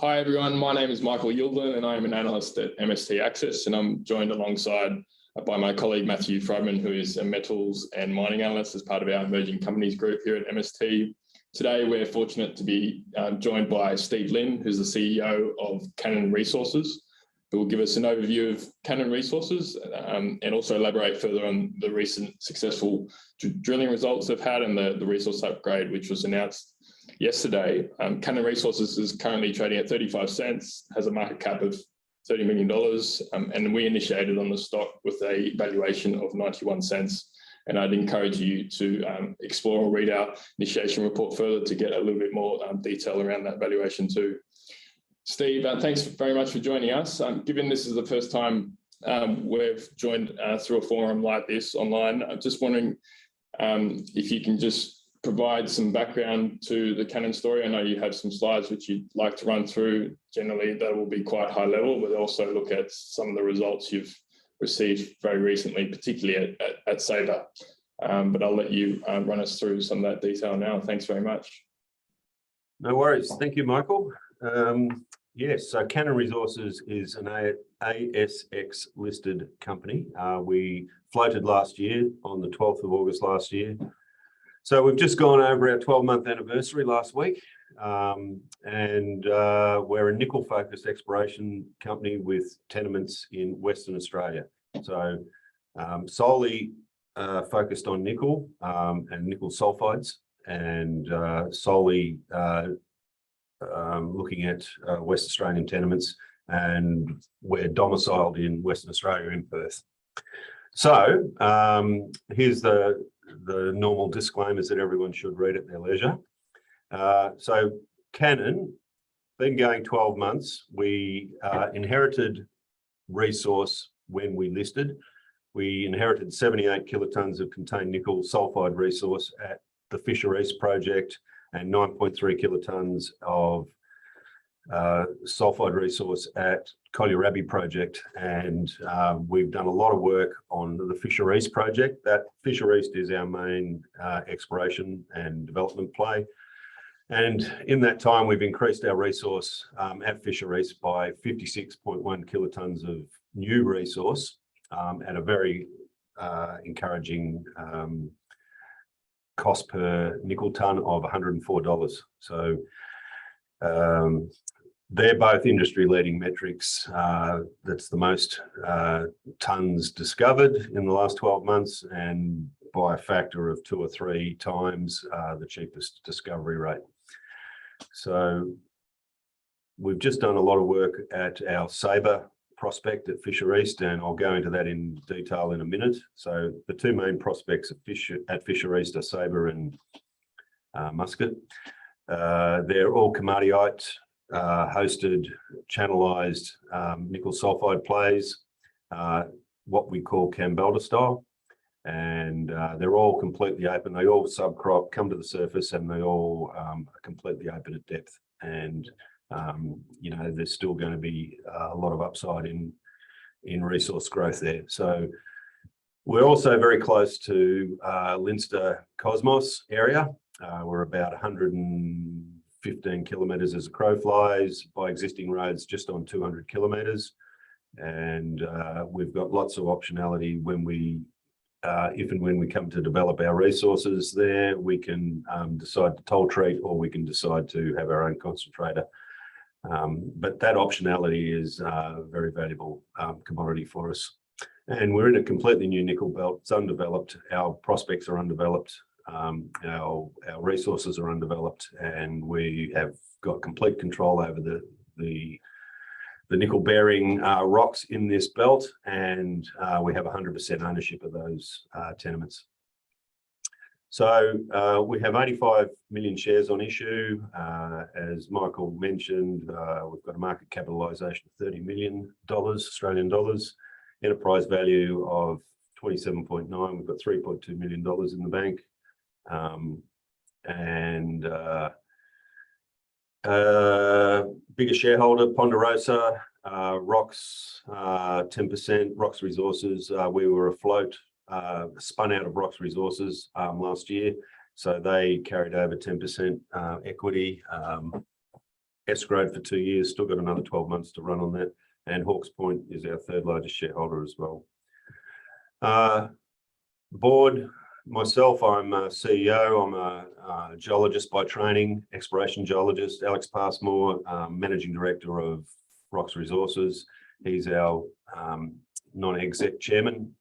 Hi everyone, my name is Michael Yilden and I am an analyst at MST Access, and I'm joined alongside by my colleague Matthew Friedman, who is a metals and mining analyst as part of our emerging companies group here at MST. Today we're fortunate to be joined by Steve Lin, who's the CEO of Cannon Resources, who will give us an overview of Cannon Resources and also elaborate further on the recent successful drilling results they've had and the resource upgrade which was announced yesterday. Cannon Resources is currently trading at 35 cents, has a market cap of $30 million, and we initiated on the stock with a valuation of 91 cents. And I'd encourage you to explore or read our initiation report further to get a little bit more detail around that valuation too. Steve, thanks very much for joining us. Given this is the first time we've joined through a forum like this online, I'm just wondering if you can just provide some background to the Cannon story. I know you have some slides which you'd like to run through. Generally, that will be quite high level, but also look at some of the results you've received very recently, particularly at Sabre. But I'll let you run us through some of that detail now. Thanks very much. No worries. Thank you, Michael. Yes, so Cannon Resources is an ASX listed company. We floated last year on the 12th of August last year. So we've just gone over our 12-month anniversary last week, and we're a nickel-focused exploration company with tenements in Western Australia. So solely focused on nickel and nickel sulfides, and solely looking at West Australian tenements, and we're domiciled in Western Australia in Perth. So here's the normal disclaimers that everyone should read at their leisure. So Cannon, been going 12 months. We inherited resource when we listed. We inherited 78 kilotons of contained nickel sulfide resource at the Fisher East project and 9.3 kilotons of sulfide resource at Kolyarabi project, and we've done a lot of work on the Fisher East project. That Fisher East is our main exploration and development play, and in that time we've increased our resource at Fisher East by 56.1 kilotons of new resource at a very encouraging cost per nickel ton of $104. So they're both industry-leading metrics. That's the most tons discovered in the last 12 months, and by a factor of 2 or 3 times the cheapest discovery rate. So we've just done a lot of work at our Sabre prospect at Fisher East, and I'll go into that in detail in a minute. So the 2 main prospects at Fisher East are Sabre and Muscat. They're all komatiite hosted, channelized nickel sulfide plays, what we call Kambalda style, and they're all completely open. They all subcrop, come to the surface, and they all are completely open at depth. And you know, there's still going to be a lot of upside in resource growth there. So we're also very close to Leinster Cosmos area. We're about 115 kilometres as a crow flies by existing roads, just on 200 kilometres, and we've got lots of optionality when we if and when we come to develop our resources there. We can decide to toll treat, or we can decide to have our own concentrator. But that optionality is a very valuable commodity for us. And we're in a completely new nickel belt. It's undeveloped. Our prospects are undeveloped. Our resources are undeveloped, and we have got complete control over the nickel-bearing rocks in this belt, and we have 100% ownership of those tenements. So we have 85 million shares on issue. As Michael mentioned, we've got a market capitalisation of $30 million Australian dollars, enterprise value of 27.9. We've got $3.2 million in the bank, and biggest shareholder Ponderosa, Rox 10%, Rox Resources. We were afloat, spun out of Rox Resources last year, so they carried over 10% equity. escrowed for 2 years, still got another 12 months to run on that. And Hawke's Point is our third largest shareholder as well. Board, myself, I'm a CEO. I'm a geologist by training, exploration geologist. Alex Passmore, Managing Director of Rox Resources. He's our non-exec chairman.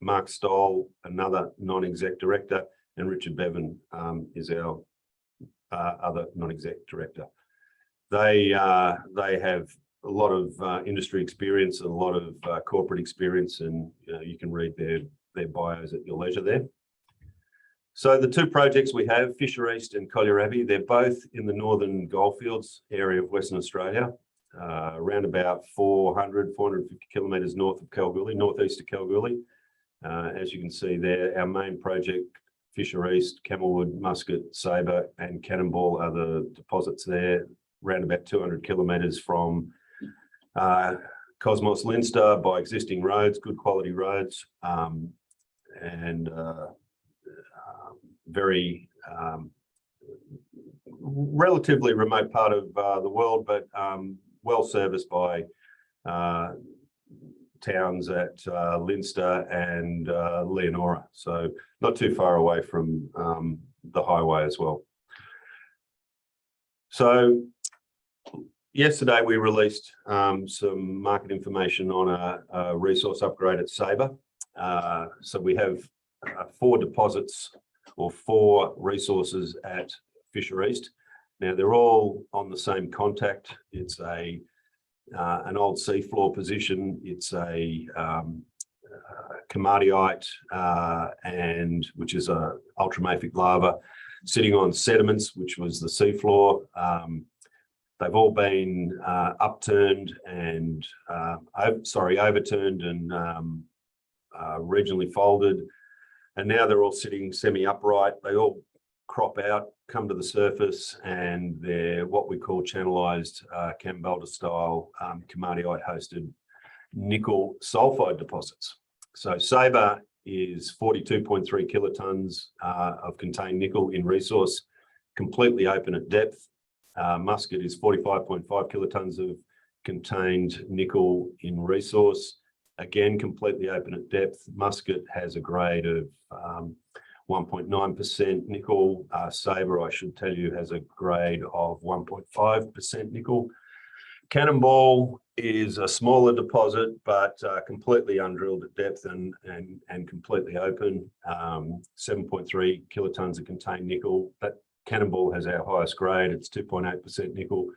Mark Stoll, another non-exec director, and Richard Bevan is our other non-exec director. They have a lot of industry experience and a lot of corporate experience, and you can read their bios at your leisure there. So the two projects we have, Fisher East and Collier Abbey, they're both in the Northern Goldfields area of Western Australia, around about 450 kilometres north of Kalgoorlie, northeast of Kalgoorlie. As you can see there, our main project, Fisher East, Camelwood, Musket, Sabre and Cannonball are the deposits there, around about 200 kilometres from Cosmos Leinster by existing roads, good quality roads, and very relatively remote part of the world, but well serviced by towns at Leinster and Leonora, so not too far away from the highway as well. So yesterday we released some market information on a resource upgrade at Sabre. So we have 4 deposits or 4 resources at Fisher East. Now they're all on the same contact. It's an old seafloor position. It's a komatiite, and which is a ultramafic lava sitting on sediments, which was the seafloor. They've all been upturned and overturned and regionally folded, and now they're all sitting semi-upright. They all crop out, come to the surface, and they're what we call channelized Kambalda style komatiite hosted nickel sulfide deposits. So Sabre is 42.3 kilotons of contained nickel in resource, completely open at depth. Musket is 45.5 kilotons of contained nickel in resource, again completely open at depth. Musket has a grade of 1.9% nickel. Sabre, I should tell you, has a grade of 1.5% nickel. Cannonball is a smaller deposit, but completely undrilled at depth and completely open. 7.3 kilotons of contained nickel. That Cannonball has our highest grade. It's 2.8% nickel.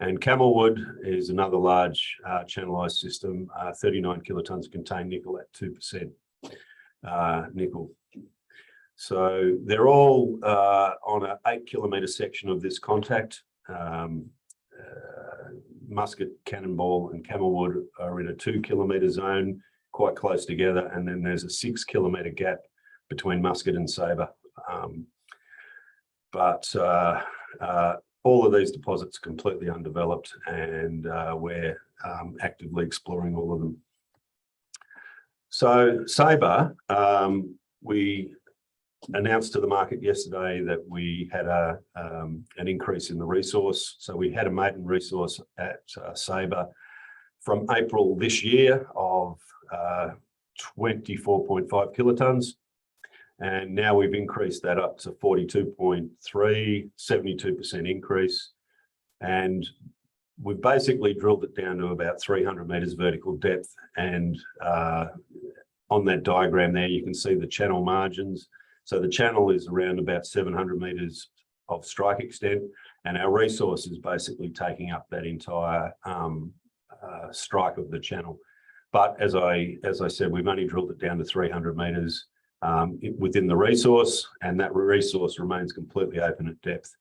And Camelwood is another large channelized system, 39 kilotons of contained nickel at 2% nickel. So they're all on an 8-kilometre section of this contact. Musket, Cannonball and Camelwood are in a 2-kilometre zone, quite close together, and then there's a 6-kilometre gap between Musket and Sabre. But all of these deposits are completely undeveloped, and we're actively exploring all of them. So Sabre, we announced to the market yesterday that we had an increase in the resource. So we had a maiden resource at Sabre from April this year of 24.5 kilotons. And now we've increased that up to 42.3, 72% increase. And we've basically drilled it down to about 300 meters vertical depth. And on that diagram there, you can see the channel margins. So the channel is around about 700 meters of strike extent, and our resource is basically taking up that entire strike of the channel. But as I said, we've only drilled it down to 300 meters within the resource, and that resource remains completely open at depth.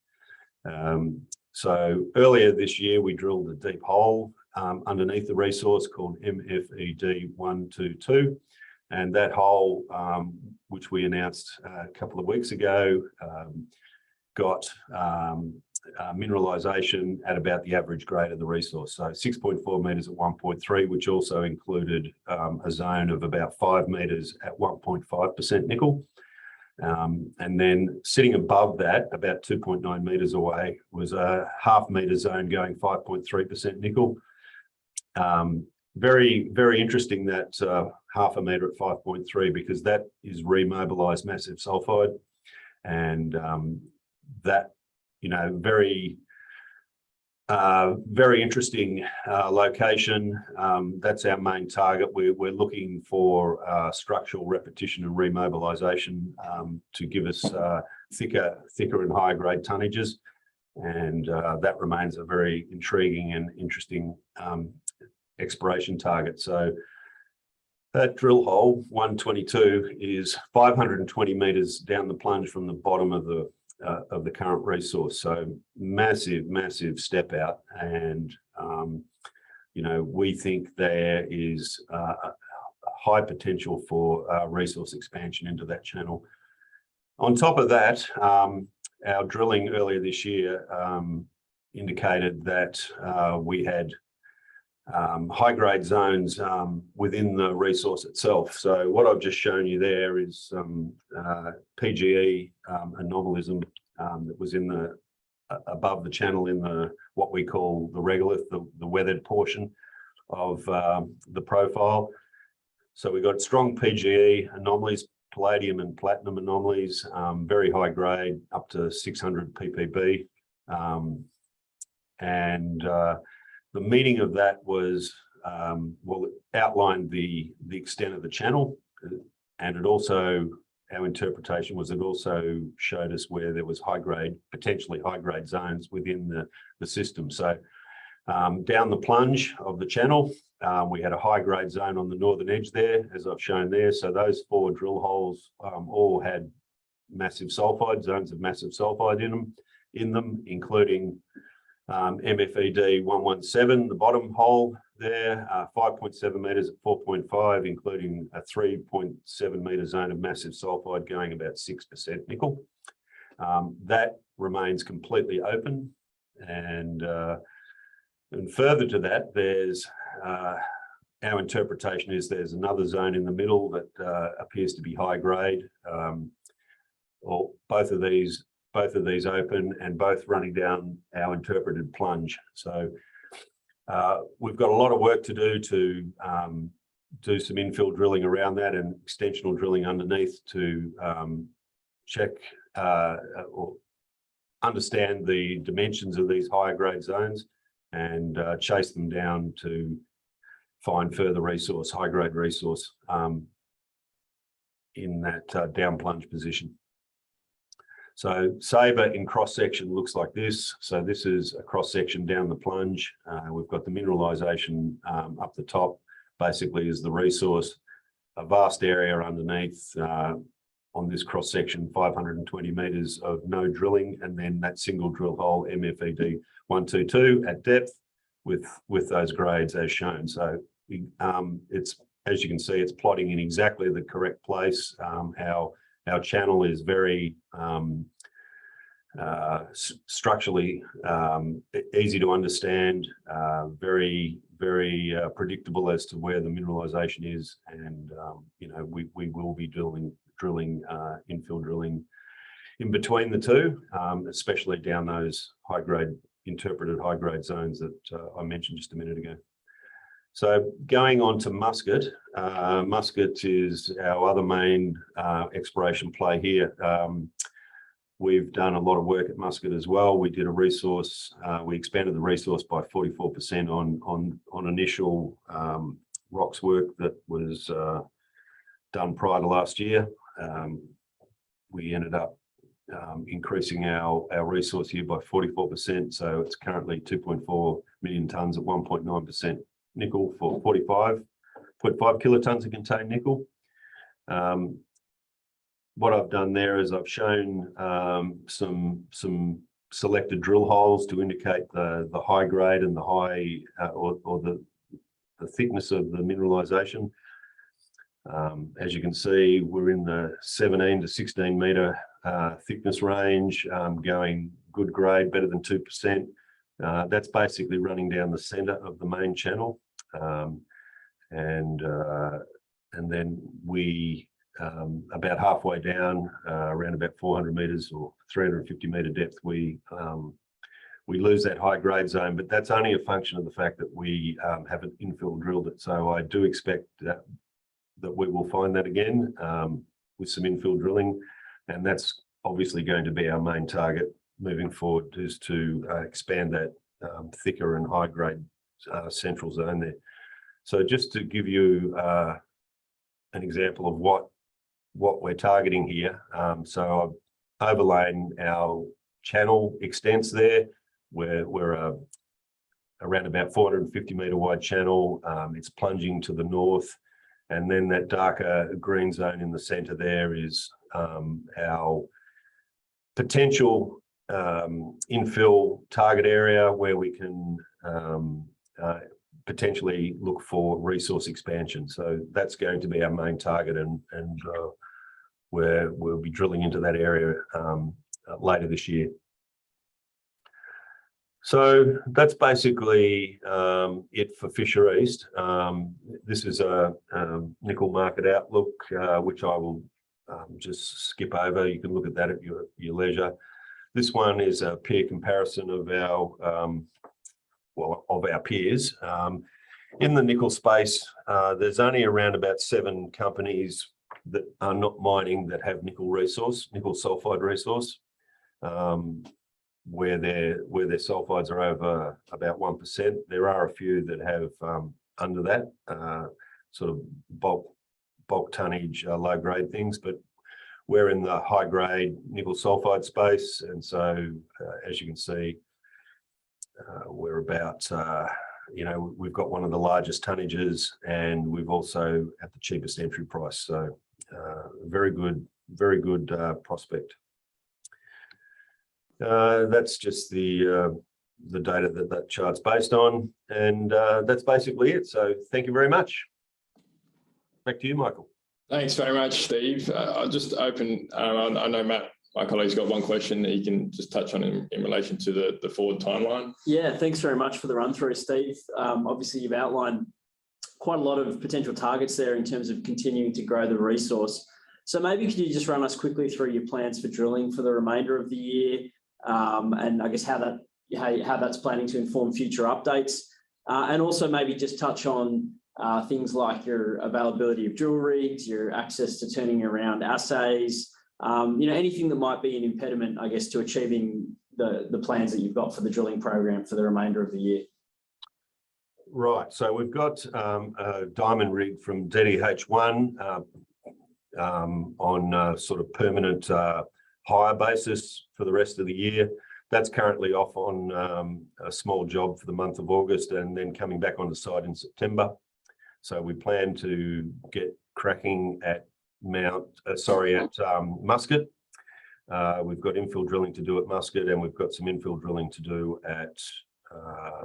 So earlier this year, we drilled a deep hole underneath the resource called MFED 122. And that hole, which we announced a couple of weeks ago, got mineralization at about the average grade of the resource. So 6.4 meters at 1.3, which also included a zone of about 5 meters at 1.5% nickel. And then sitting above that, about 2.9 meters away, was a half-meter zone going 5.3% nickel. Very, very interesting that half a meter at 5.3, because that is remobilized massive sulfide, and that, you know, very interesting location. That's our main target. We're looking for structural repetition and remobilization to give us thicker and higher grade tonnages, and that remains a very intriguing and interesting exploration target. So that drill hole 122 is 520 meters down the plunge from the bottom of the current resource. So massive step out, and you know, we think there is high potential for resource expansion into that channel. On top of that, our drilling earlier this year indicated that we had high-grade zones within the resource itself. So what I've just shown you there is some PGE anomalism that was in the above the channel in the what we call the regolith, the weathered portion of the profile. So we've got strong PGE anomalies, palladium and platinum anomalies, very high grade, up to 600 ppb, and the meaning of that was, well, it outlined the extent of the channel, and it also, our interpretation was, it also showed us where there was high grade, potentially high grade zones within the system. So down the plunge of the channel, we had a high grade zone on the northern edge there, as I've shown there. So those 4 drill holes all had massive sulfide, zones of massive sulfide in them, including MFED 117, the bottom hole there, 5.7 meters at 4.5, including a 3.7 meter zone of massive sulfide going about 6% nickel. That remains completely open, and further to that, there's our interpretation is there's another zone in the middle that appears to be high grade, or both of these open and both running down our interpreted plunge. So we've got a lot of work to do do some infill drilling around that and extensional drilling underneath to check or understand the dimensions of these higher grade zones and chase them down to find further resource, high grade resource in that down plunge position. So Sabre in cross section looks like this. So this is a cross section down the plunge. We've got the mineralization up the top, basically is the resource, a vast area underneath on this cross section, 520 meters of no drilling, and then that single drill hole MFED 122 at depth with those grades as shown. So it's, as you can see, it's plotting in exactly the correct place. Our channel is very structurally easy to understand, very predictable as to where the mineralization is, and you know, we will be drilling infill drilling in between the two, especially down those interpreted high grade zones that I mentioned just a minute ago. So going on to Muscat. Muscat is our other main exploration play here. We've done a lot of work at Muscat as well. We did a resource, we expanded the resource by 44% on initial rocks work that was done prior to last year. We ended up increasing our resource here by 44%. So it's currently 2.4 million tonnes at 1.9% nickel for 45.5 kilotons of contained nickel. What I've done there is I've shown some selected drill holes to indicate the high grade and the high or the thickness of the mineralization. As you can see, we're in the 17 to 16 meter thickness range, going good grade, better than 2%. That's basically running down the center of the main channel. And then we about halfway down, around about 400 metres or 350 metre depth, we lose that high grade zone, but that's only a function of the fact that we haven't infill drilled it. So I do expect that we will find that again with some infill drilling, and that's obviously going to be our main target moving forward, is to expand that thicker and high grade central zone there. So just to give you an example of what we're targeting here, so I've overlain our channel extents there. We're around about 450 metre wide channel. It's plunging to the north, and then that darker green zone in the centre there is our potential infill target area where we can potentially look for resource expansion. So that's going to be our main target, and we'll be drilling into that area later this year. So that's basically it for Fisher East. This is a nickel market outlook, which I will just skip over. You can look at that at your leisure. This one is a peer comparison of our peers. In the nickel space, there's only around about 7 companies that are not mining that have nickel sulfide resource, where their sulfides are over about 1%. There are a few that have under that sort of bulk tonnage, low grade things, but we're in the high grade nickel sulfide space, and so as you can see, we're about we've got one of the largest tonnages, and we've also at the cheapest entry price. So very good prospect. That's just the data that chart's based on, and that's basically it. So thank you very much. Back to you, Michael. Thanks very much, Steve. I'll just open. I know Matt, my colleague's got one question that he can just touch on in relation to the forward timeline. Yeah, thanks very much for the run through, Steve. Obviously, you've outlined quite a lot of potential targets there in terms of continuing to grow the resource. So maybe could you just run us quickly through your plans for drilling for the remainder of the year, and I guess how that's planning to inform future updates, and also maybe just touch on things like your availability of drill rigs, your access to turning around assays, anything that might be an impediment, I guess, to achieving the plans that you've got for the drilling program for the remainder of the year. Right, so we've got a diamond rig from DDH1 on sort of permanent hire basis for the rest of the year. That's currently off on a small job for the month of August, and then coming back onto site in September. So we plan to get cracking at Muscat. We've got infill drilling to do at Muscat, and we've got some infill drilling to do at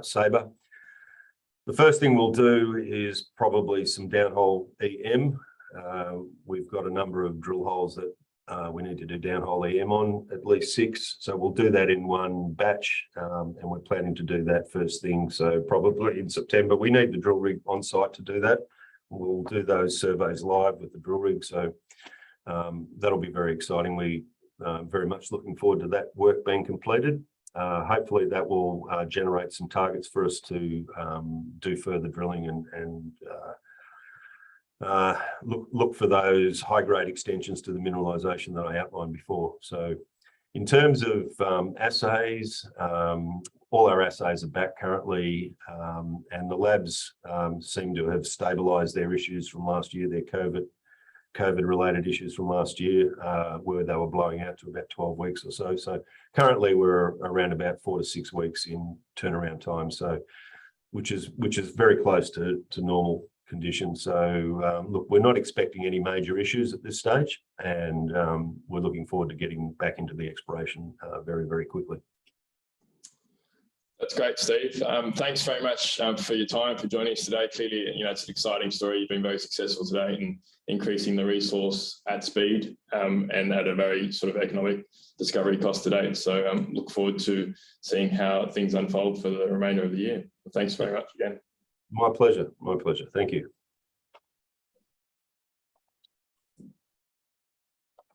Sabre. The first thing we'll do is probably some downhole EM. We've got a number of drill holes that we need to do downhole EM on, at least 6. So we'll do that in one batch, and we're planning to do that first thing. So probably in September. We need the drill rig on site to do that. We'll do those surveys live with the drill rig. So that'll be very exciting. We very much looking forward to that work being completed. Hopefully that will generate some targets for us to do further drilling and look for those high-grade extensions to the mineralisation that I outlined before. So in terms of assays, all our assays are back currently, and the labs seem to have stabilised their issues from last year, their COVID-related issues from last year, where they were blowing out to about 12 weeks or so. So currently we're around about 4 to 6 weeks in turnaround time, so which is very close to normal conditions. So look, we're not expecting any major issues at this stage, and we're looking forward to getting back into the exploration very, very quickly. That's great, Steve. Thanks very much for your time, for joining us today. Clearly, it's an exciting story. You've been very successful today in increasing the resource at speed and at a very sort of economic discovery cost to date. So look forward to seeing how things unfold for the remainder of the year. Thanks very much again. My pleasure. My pleasure. Thank you.